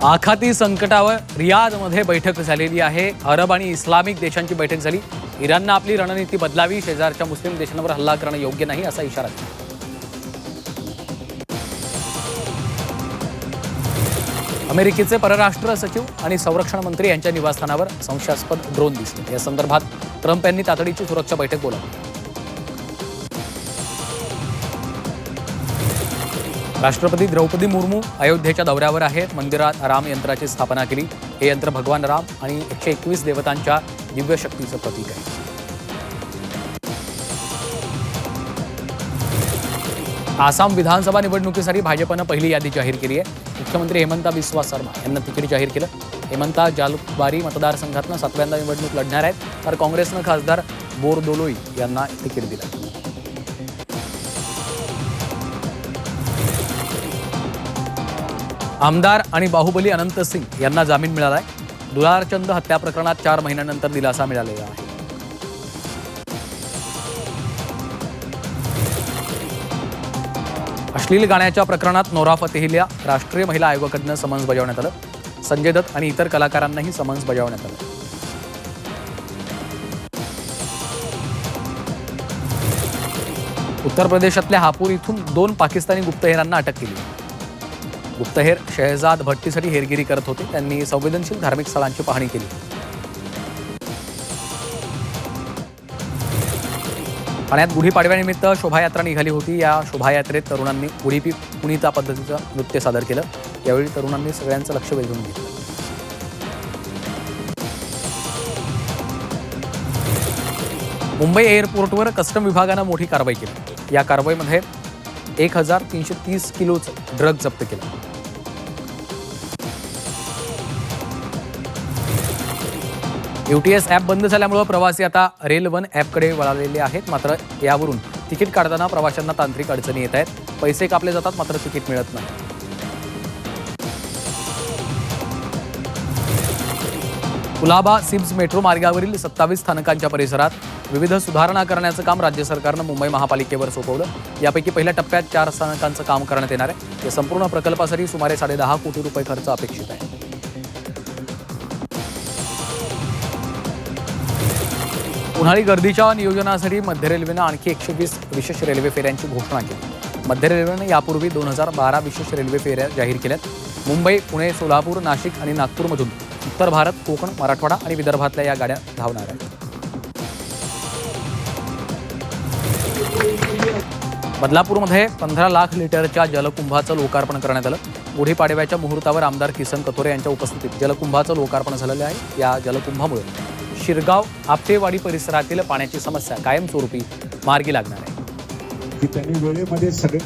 आखाती संकटावर रियादमध्ये बैठक झालेली आहे। अरब आणि इस्लामिक देशांची बैठक झाली। इराणने आपली रणनीती बदलावी, शेजारच्या मुस्लिम देशांवर हल्ला करणं योग्य नाही असा इशारा दिला। अमेरिकेचे परराष्ट्र सचिव आणि संरक्षण मंत्री यांच्या निवासस्थानावर संशयास्पद ड्रोन दिसले। या संदर्भात ट्रम्प यांनी तातडीची सुरक्षा बैठक बोलावली। राष्ट्रपती द्रौपदी मुर्मू अयोध्येच्या दौऱ्यावर आहेत। मंदिरात राम यंत्राची स्थापना केली। हे यंत्र भगवान राम आणि 121 देवतांच्या दिव्य शक्तीचं प्रतीक आहे। आसाम विधानसभा निवडणुकीसाठी भाजपनं पहिली यादी जाहीर केली आहे। मुख्यमंत्री हेमंता बिस्वा शर्मा यांना तिकीट जाहीर केलं। हेमंता जालुकबारी मतदारसंघातनं 7व्यांदा निवडणूक लढणार आहेत, तर काँग्रेसनं खासदार बोरदोलोई यांना तिकीट दिलं। आमदार आणि बाहुबली अनंत सिंग यांना जामीन मिळाला आहे। दुलारचंद हत्या प्रकरणात 4 महिन्यानंतर दिलासा मिळालेला आहे। अश्लील गाण्याच्या प्रकरणात नोरा फतेहीला राष्ट्रीय महिला आयोगाकडून समन्स बजावण्यात आलं। संजय दत्त आणि इतर कलाकारांनाही समन्स बजावण्यात आलं। उत्तर प्रदेशातल्या हापूर इथून 2 पाकिस्तानी गुप्तहेरांना अटक केली। गुप्तहेर शहजाद भट्टीसाठी हेरगिरी करत होते। त्यांनी संवेदनशील धार्मिक स्थळांची पाहणी केली। ठाण्यात गुढीपाडव्यानिमित्त शोभायात्रा निघाली होती। या शोभायात्रेत तरुणांनी गुढी कुणीता पद्धतीचं नृत्य सादर केलं। यावेळी तरुणांनी सगळ्यांचं लक्ष वेधून घेतलं। मुंबई एअरपोर्टवर कस्टम विभागानं मोठी कारवाई केली। या कारवाईमध्ये 1330 किलोचं ड्रग जप्त केलं। UTS ॲप बंद झाल्यामुळे प्रवासी आता रेल वन ॲपकडे वळालेले आहेत। मात्र यावरून तिकीट काढताना प्रवाशांना तांत्रिक अडचणी येत आहेत। पैसे कापले जातात, मात्र तिकीट मिळत नाही। कुलाबा सिम्स मेट्रो मार्गावरील 27 स्थानकांच्या परिसरात विविध सुधारणा करण्याचं काम राज्य सरकारनं मुंबई महापालिकेवर सोपवलं। यापैकी पहिल्या टप्प्यात 4 स्थानकांचं काम करण्यात येणार आहे। या संपूर्ण प्रकल्पासाठी सुमारे 10.5 कोटी रुपये खर्च अपेक्षित आहे। उन्हाळी गर्दीच्या नियोजनासाठी मध्य रेल्वेनं आणखी 120 विशेष रेल्वे फेऱ्यांची घोषणा केली। मध्य रेल्वेनं यापूर्वी 2012 विशेष रेल्वे फेऱ्या जाहीर केल्यात। मुंबई, पुणे, सोलापूर, नाशिक आणि नागपूरमधून उत्तर भारत, कोकण, मराठवाडा आणि विदर्भातल्या या गाड्या धावणार आहेत। बदलापूरमध्ये 15 लाख लिटरच्या जलकुंभाचं लोकार्पण करण्यात आलं। गुढीपाडव्याच्या मुहूर्तावर आमदार किसन कथोरे यांच्या उपस्थितीत जलकुंभाचं लोकार्पण झालेलं आहे। या जलकुंभामुळे शिरगाव आपटेवाडी परिसरातील पाण्याची समस्या कायमस्वरूपी मार्गी लागणार आहे। त्यांनी वेळेमध्ये सगळे